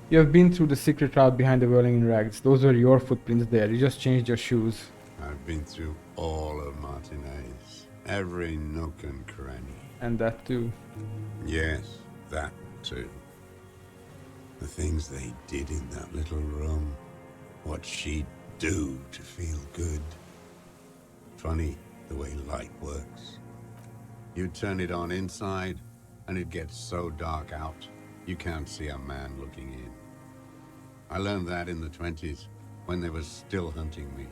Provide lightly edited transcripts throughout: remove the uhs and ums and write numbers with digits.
You have been through the secret route behind the whirling in rags. Those were your footprints there. You just changed your shoes. I've been through all of Martinez, every nook and cranny. And that too. Yes, that too. The things they did in that little room. What she'd do to feel good. Funny the way light works. You turn it on inside, and it gets so dark out, you can't see a man looking in. I learned that in the 20s, when they were still hunting me.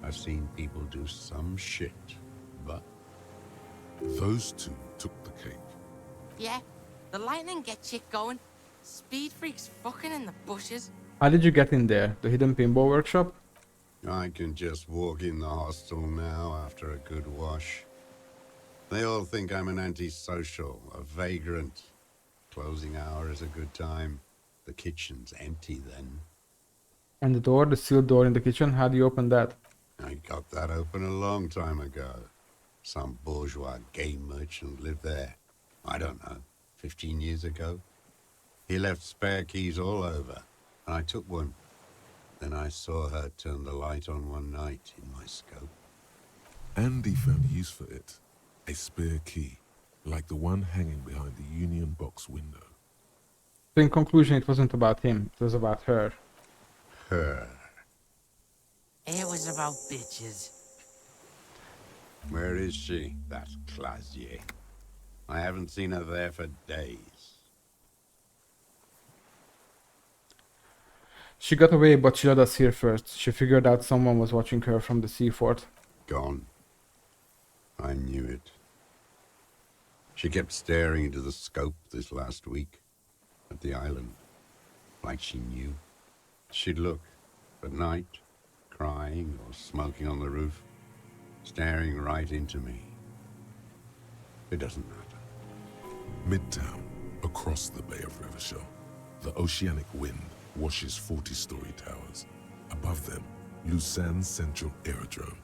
I've seen people do some shit, but... Those two took the cake. Yeah, the lightning gets shit going. Speed freaks fucking in the bushes. How did you get in there? The hidden pinball workshop? I can just walk in the hostel now after a good wash. They all think I'm an antisocial, a vagrant. Closing hour is a good time. The kitchen's empty then. And the door, the sealed door in the kitchen, how do you open that? I got that open a long time ago. Some bourgeois game merchant lived there. I don't know, 15 years ago. He left spare keys all over, and I took one. Then I saw her turn the light on one night in my scope. Andy found use for it. A spare key, like the one hanging behind the Union Box window. So in conclusion, it wasn't about him. It was about her. Her. It was about bitches. Where is she, that Clasier? I haven't seen her there for days. She got away, but she let us here first. She figured out someone was watching her from the sea fort. Gone. I knew it. She kept staring into the scope this last week, at the island, like she knew. She'd look, at night, crying or smoking on the roof, staring right into me. It doesn't matter. Midtown, across the Bay of Revachol, the oceanic wind washes 40-story towers. Above them, Lausanne's Central Aerodrome,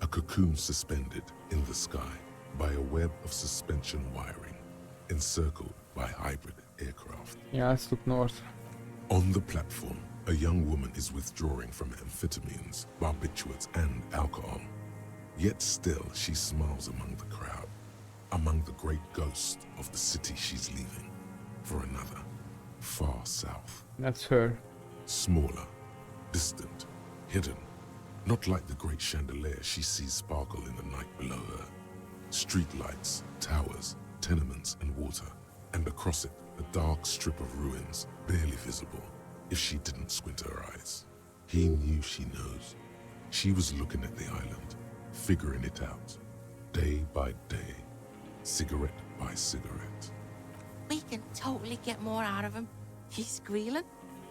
a cocoon suspended in the sky by a web of suspension wiring, encircled by hybrid aircraft. Yeah, let's look north. On the platform, a young woman is withdrawing from amphetamines, barbiturates, and alcohol. Yet still, she smiles among the crowd, among the great ghosts of the city she's leaving, for another, far south. That's her. Smaller, distant, hidden, not like the great chandelier she sees sparkle in the night below her. Streetlights, towers, tenements, and water, and across it, a dark strip of ruins, barely visible, if she didn't squint her eyes. He knew she knows. She was looking at the island, figuring it out, day by day, cigarette by cigarette. We can totally get more out of him. He's squealing.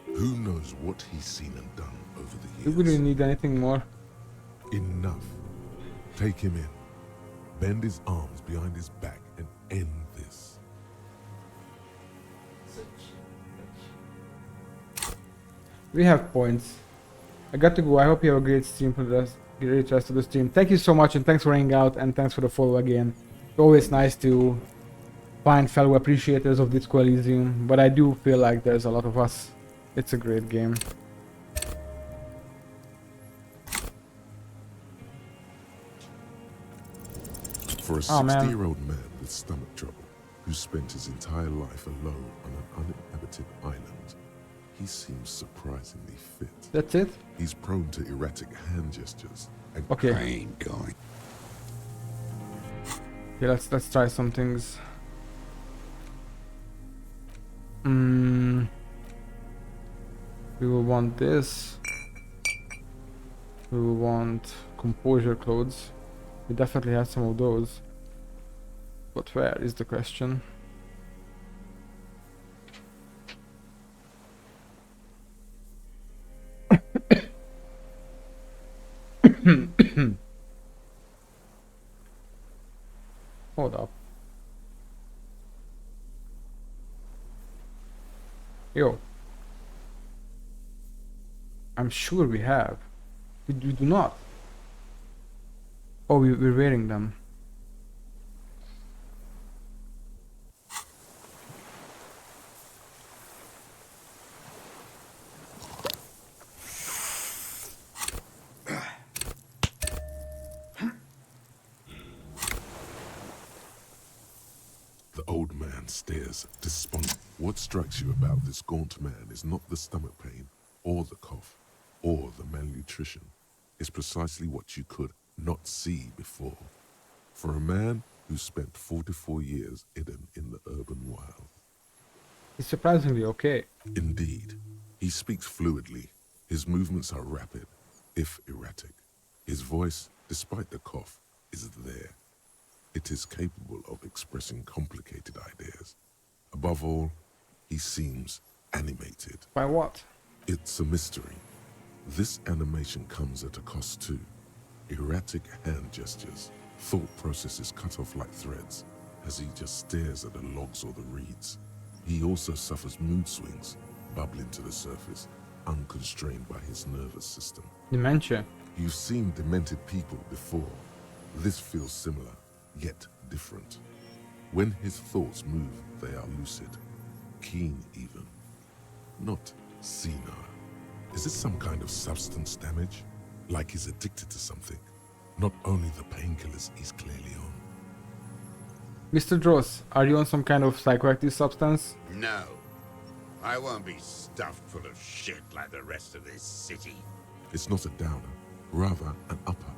Who knows what he's seen and done over the Do years? we really need anything more? Enough. Take him in. Bend his arms behind his back and end this. We have points. I got to go. I hope you have a great stream for the great rest of the stream. Thank you so much, and thanks for hanging out, and thanks for the follow again. It's always nice to find fellow appreciators of Disco Elysium, but I do feel like there's a lot of us. It's a great game. For a Oh, man. 60-year-old man with stomach trouble, who spent his entire life alone on an uninhabited island, he seems surprisingly fit. That's it? He's prone to erratic hand gestures and Okay. I ain't going. Okay, let's try some things. We will want this. We will want composure clothes. We definitely have some of those. But where is the question? Hold up. Yo. I'm sure we have. We do not. Oh, we're wearing them. man stares despondent. What strikes you about this gaunt man is not the stomach pain, or the cough, or the malnutrition. It's precisely what you could not see before. For a man who spent 44 years hidden in the urban wild. He's surprisingly okay. Indeed, he speaks fluidly. His movements are rapid, if erratic. His voice, despite the cough, is there. It is capable of expressing complicated ideas. Above all, he seems animated. By what? It's a mystery. This animation comes at a cost too. Erratic hand gestures, thought processes cut off like threads, as he just stares at the logs or the reeds. He also suffers mood swings, bubbling to the surface, unconstrained by his nervous system. Dementia. You've seen demented people before. This feels similar, yet different. When his thoughts move, they are lucid, keen even, not senile. Is this some kind of substance damage? Like he's addicted to something? Not only the painkillers he's clearly on. Mr. Dross, are you on some kind of psychoactive substance? No. I won't be stuffed full of shit like the rest of this city. It's not a downer, rather an upper,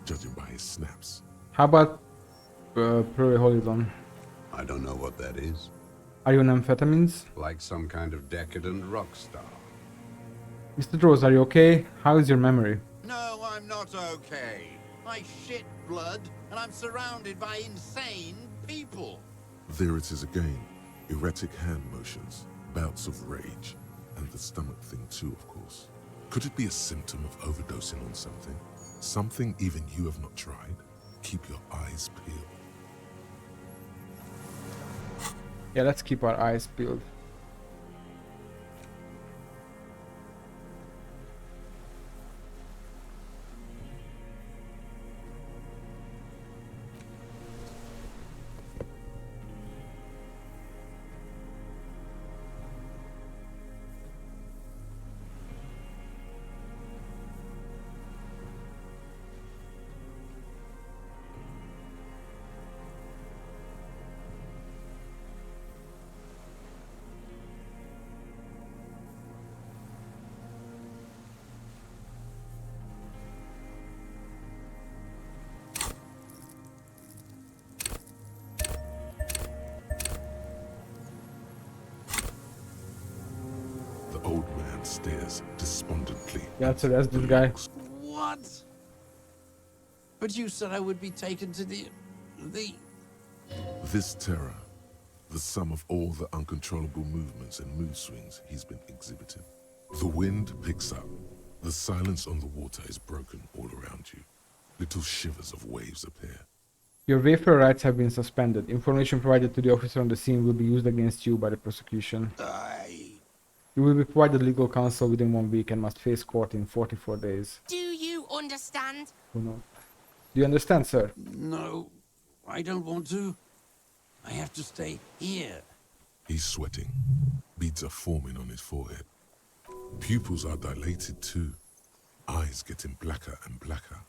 judging by his snaps. How about Proreholidon? I don't know what that is. Are you on amphetamines? Like some kind of decadent rock star. Mr. Dross, are you okay? How is your memory? No, I'm not okay. I shit blood, and I'm surrounded by insane people. There it is again. Erratic hand motions, bouts of rage, and the stomach thing too, of course. Could it be a symptom of overdosing on something? Something even you have not tried? Keep your eyes peeled. Yeah, let's keep our eyes peeled. The old man stares despondently. Yeah, so that's this guy. What? But you said I would be taken to the... This terror, the sum of all the uncontrollable movements and mood swings he's been exhibiting. The wind picks up. The silence on the water is broken all around you. Little shivers of waves appear. Your Wayfarer rights have been suspended. Information provided to the officer on the scene will be used against you by the prosecution. You will be provided legal counsel within 1 week and must face court in 44 days. Do you understand? Who knows? Do you understand, sir? No, I don't want to. I have to stay here. He's sweating. Beads are forming on his forehead. Pupils are dilated too. Eyes getting blacker and blacker.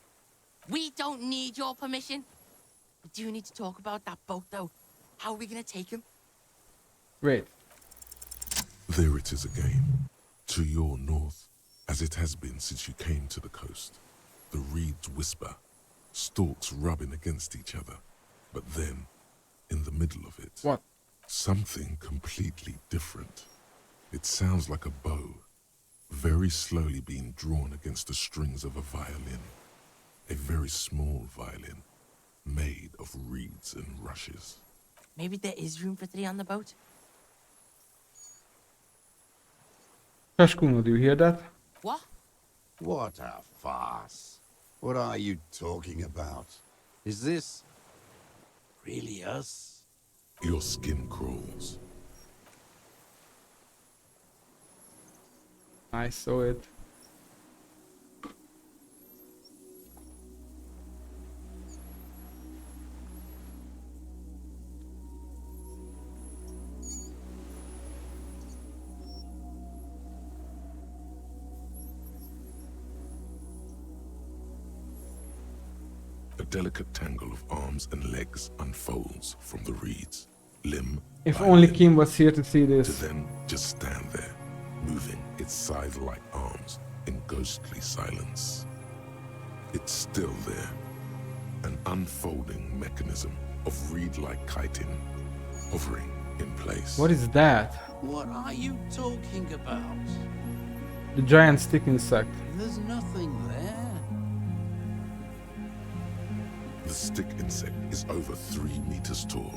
We don't need your permission. We do need to talk about that boat, though. How are we gonna take him? Wait. There it is again, to your north, as it has been since you came to the coast. The reeds whisper, stalks rubbing against each other. But then, in the middle of it, What? something completely different. It sounds like a bow, very slowly being drawn against the strings of a violin. A very small violin, made of reeds and rushes. Maybe there is room for 3 on the boat. Kashkuno, do you hear that? What? What a farce. What are you talking about? Is this really us? Your skin crawls. I saw it. A delicate tangle of arms and legs unfolds from the reeds. limb If by only limb, Kim was here to see to this. then just stand there, moving its scythe-like arms in ghostly silence. It's still there, an unfolding mechanism of reed-like chitin, hovering in place. What is that? What are you talking about? The giant stick insect. There's nothing there. The stick insect is over 3 meters tall.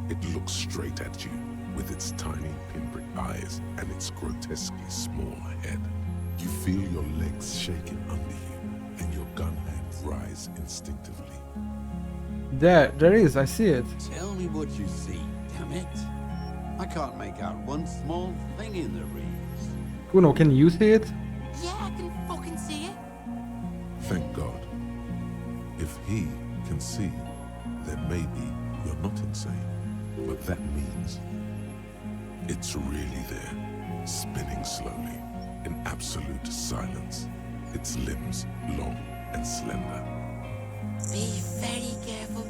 It looks straight at you with its tiny pinprick eyes and its grotesquely small head. You feel your legs shaking under you and your gun hand rise instinctively. There is, I see it. Tell me what you see, damn it. I can't make out one small thing in the reeds. Kuno, can you see it? Yeah, I can fucking see it. Thank God. If he can see, then maybe you're not insane. But that means it's really there, spinning slowly, in absolute silence. Its limbs long and slender. Be very careful.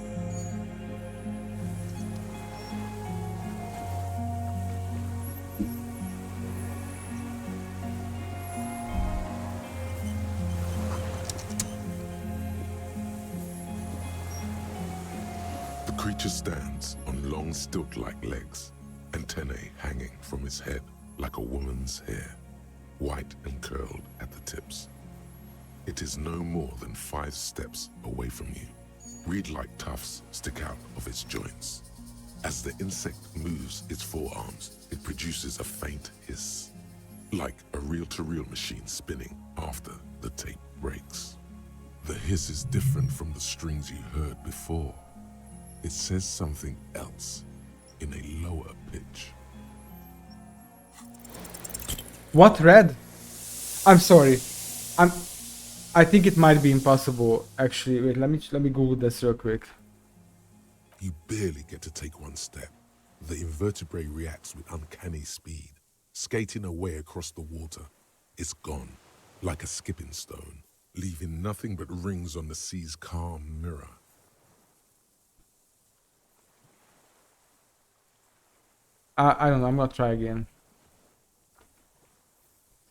The creature stands on long stilt-like legs, antennae hanging from its head like a woman's hair, white and curled at the tips. It is no more than 5 steps away from you. Reed-like tufts stick out of its joints. As the insect moves its forearms, it produces a faint hiss, like a reel-to-reel machine spinning after the tape breaks. The hiss is different from the strings you heard before. It says something else in a lower pitch. What, Red? I'm sorry. I think it might be impossible, actually. Wait, let me Google this real quick. You barely get to take 1 step. The invertebrate reacts with uncanny speed, skating away across the water. It's gone, like a skipping stone, leaving nothing but rings on the sea's calm mirror. I don't know, I'm gonna try again.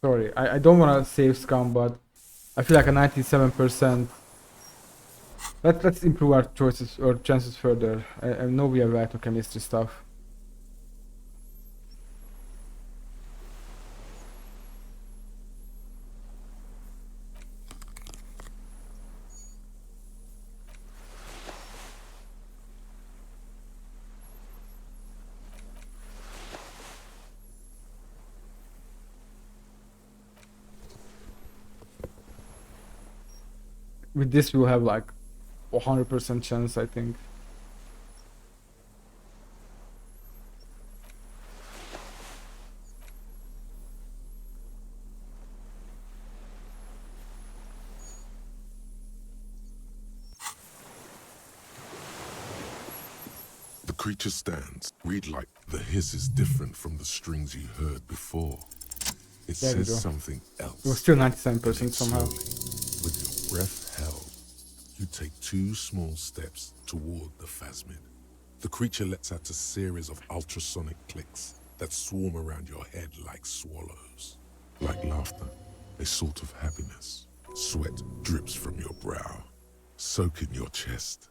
Sorry, I don't wanna save scum, but I feel like a 97%. Let's improve our choices or chances further. I know we are right to chemistry stuff. With this we'll have like 100% chance, I think. The creature stands, reed-like. The hiss is different from the strings you heard before. It There we says go. something else. It was still 97% somehow. Slowly, with your breath held, you take 2 small steps toward the phasmid. The creature lets out a series of ultrasonic clicks that swarm around your head like swallows. Like laughter, a sort of happiness. Sweat drips from your brow, soaking your chest.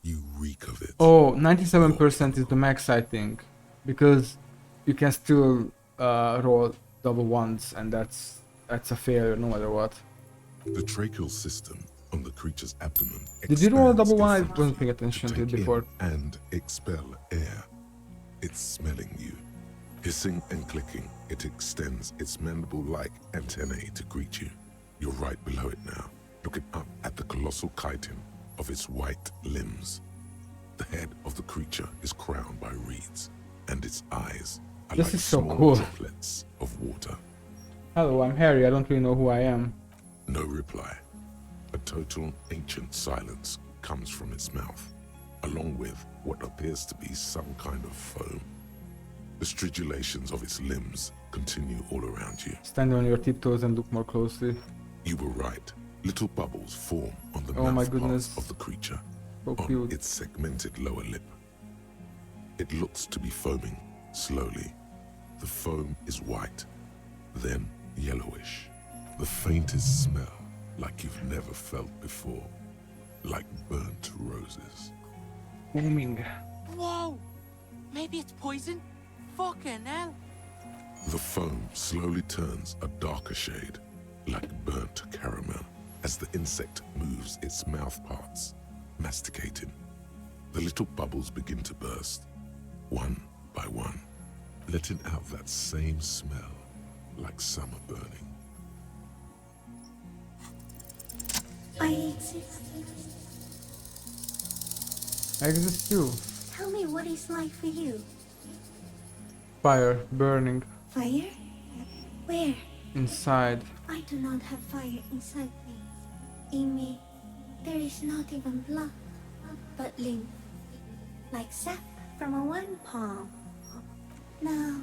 You reek of it. Oh, 97% is the max, I think, because you can still roll double ones, and that's a failure no matter what. The tracheal system on the creature's abdomen. Did you roll a double expands one? I in front wasn't paying attention to it take in before. and expel air. It's smelling you. Hissing and clicking, it extends its mandible-like antennae to greet you. You're right below it now, looking up at the colossal chitin of its white limbs. The head of the creature is crowned by reeds, and its eyes are This like is so small cool. droplets of water. Hello, I'm Harry. I don't really know who I am. No reply. A total ancient silence comes from its mouth, along with what appears to be some kind of foam. The stridulations of its limbs continue all around you. Stand on your tiptoes and look more closely. You were right. Little bubbles form on the Oh my mouth goodness. parts of the creature, So on cute. its segmented lower lip. It looks to be foaming, slowly. The foam is white, then yellowish. The faintest smell, like you've never felt before. Like burnt roses. Booming. Whoa! Maybe it's poison? Fucking hell! The foam slowly turns a darker shade, like burnt caramel, as the insect moves its mouth parts, masticating. The little bubbles begin to burst, one by one, letting out that same smell, like summer burning. I exist. I exist too. Tell me what it's like for you. Fire, burning, Fire? Where? inside. I do not have fire inside me. In me, there is not even blood, but lymph, like sap from a one palm. Now,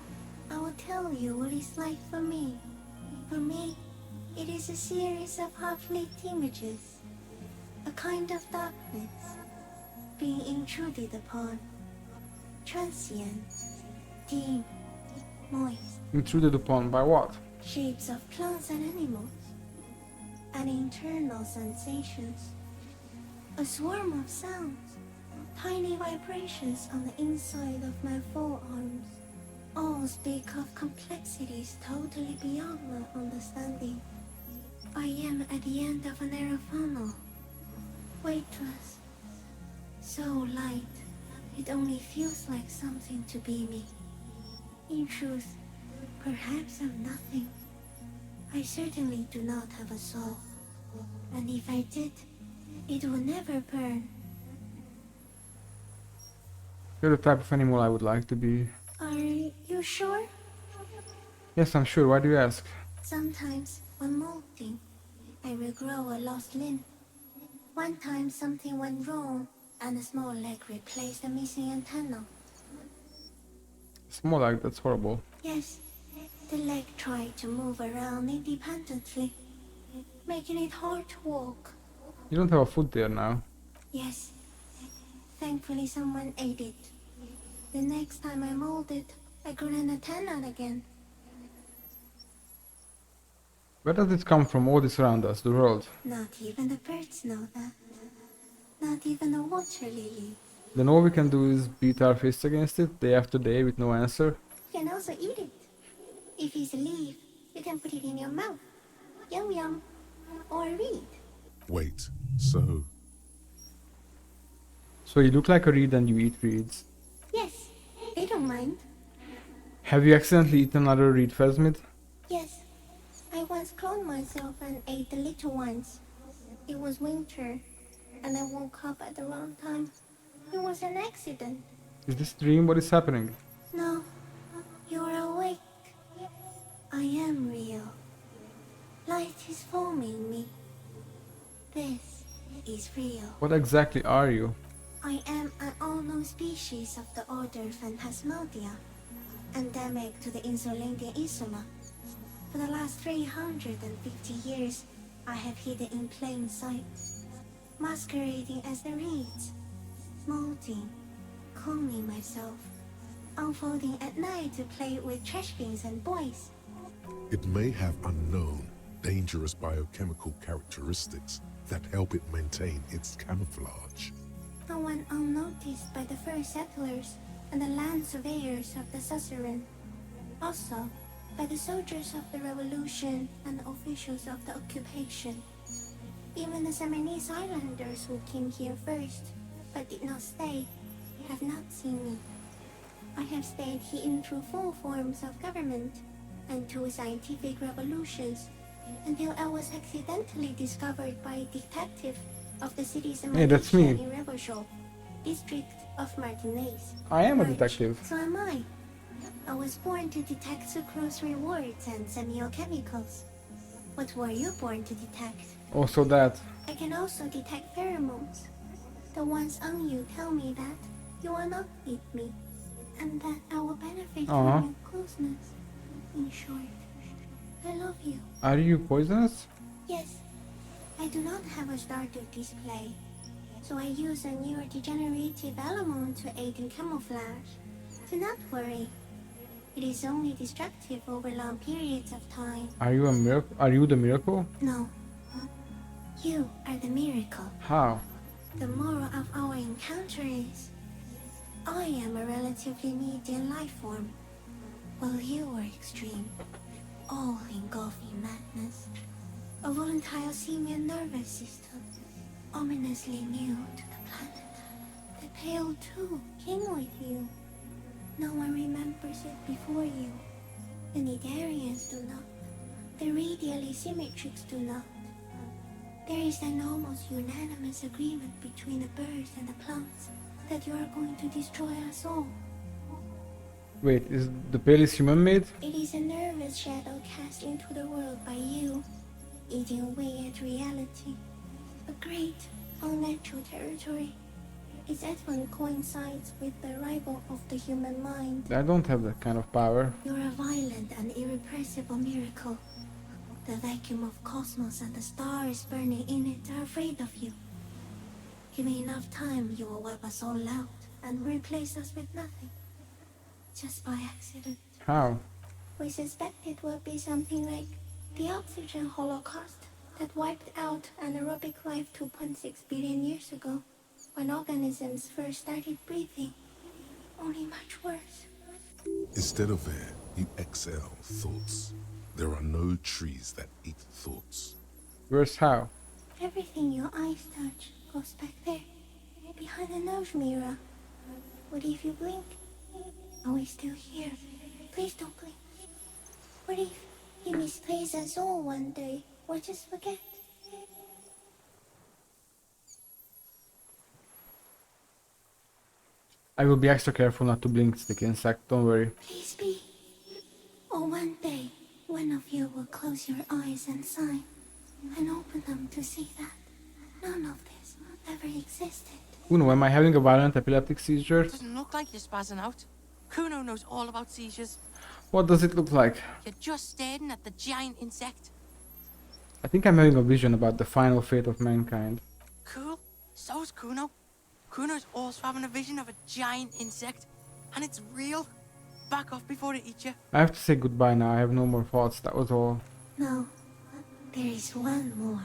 I will tell you what it's like for me. For me, it is a series of half-lit images, a kind of darkness, being intruded upon, transient, dim, moist, Intruded upon by what? shapes of plants and animals, and internal sensations, a swarm of sounds, tiny vibrations on the inside of my forearms, all speak of complexities totally beyond my understanding. I am at the end of a narrow funnel, weightless, so light, it only feels like something to be me. In truth, perhaps I'm nothing. I certainly do not have a soul, and if I did, it would never burn. You're the type of animal I would like to be. Are you sure? Yes, I'm sure. Why do you ask? Sometimes, when molting, I regrow a lost limb. One time something went wrong, and a small leg replaced a missing antenna. It's more like that's horrible. Yes, the leg tried to move around independently, making it hard to walk. You don't have a foot there now. Yes, thankfully someone ate it. The next time I molded, I grew an antenna again. Where does it come from, all this around us, the world? Not even the birds know that. Not even the water lily. Then all we can do is beat our fists against it, day after day, with no answer? You can also eat it. If it's a leaf, you can put it in your mouth. Yum yum. Or read. Wait, so So you look like a reed and you eat reeds. Yes, they don't mind. Have you accidentally eaten another reed phasmid? Yes, I once cloned myself and ate the little ones. It was winter, and I woke up at the wrong time. It was an accident. Is this dream? What is happening? No, you're awake. I am real. Light is forming me. This is real. What exactly are you? I am an unknown species of the order Phantasmadia, endemic to the Insulindian Insula. For the last 350 years, I have hidden in plain sight, masquerading as the reeds, molding, cloning myself, unfolding at night to play with trash bins and boys. it may have unknown, dangerous biochemical characteristics that help it maintain its camouflage. I went unnoticed by the first settlers and the land surveyors of the suzerain. Also, by the soldiers of the revolution and the officials of the occupation. Even the Seminese islanders who came here first, but did not stay, have not seen me. I have stayed hidden through 4 forms of government and 2 scientific revolutions, until I was accidentally discovered by a detective of the city's Hey, that's me. in Rebelshaw, district of Martinez. I am a March. detective. So am I. I was born to detect sucrose rewards and semiochemicals. What were you born to detect? Also that. I can also detect pheromones. The ones on you tell me that you are not with me, and that I will benefit Uh-huh. from your closeness. In short, I love you. Are you poisonous? Yes, I do not have a starter display, so I use a neurodegenerative element to aid in camouflage. Do not worry. It is only destructive over long periods of time. Are you a miracle? Are you the miracle? No. You are the miracle. How? The moral of our encounter is I am a relatively medium life form, while you are extreme, all-engulfing madness. A volatile simian nervous system, ominously new to the planet. The Pale too came with you. No one remembers it before you. The Nidarians do not. The radially symmetrics do not. There is an almost unanimous agreement between the birds and the plants that you are going to destroy us all. Wait, is the pale is human made? It is a nervous shadow cast into the world by you, eating away at reality. A great, unnatural territory. Its advent coincides with the arrival of the human mind. I don't have that kind of power. You're a violent and irrepressible miracle. The vacuum of cosmos and the stars burning in it are afraid of you. Give me enough time, you will wipe us all out and replace us with nothing. Just by accident. How? We suspect it will be something like the oxygen holocaust that wiped out anaerobic life 2.6 billion years ago, when organisms first started breathing. Only much worse. Instead of air, you exhale thoughts. There are no trees that eat thoughts. Worse how? Everything your eyes touch goes back there, behind the nose mirror. What if you blink? Are we still here? Please don't blink. What if you misplace us all one day, or just forget? I will be extra careful not to blink, sticky insect, don't worry. Please be. Or one day, one of you will close your eyes and sigh, and open them to see that none of this ever existed. Uno, am I having a violent epileptic seizure? Doesn't look like you're spazzing out. Kuno knows all about seizures. What does it look like? You're just staring at the giant insect. I think I'm having a vision about the final fate of mankind. Cool. So's Kuno. Kuno's also having a vision of a giant insect. And it's real. Back off before it eats you. I have to say goodbye now, I have no more thoughts, that was all. No, there is one more.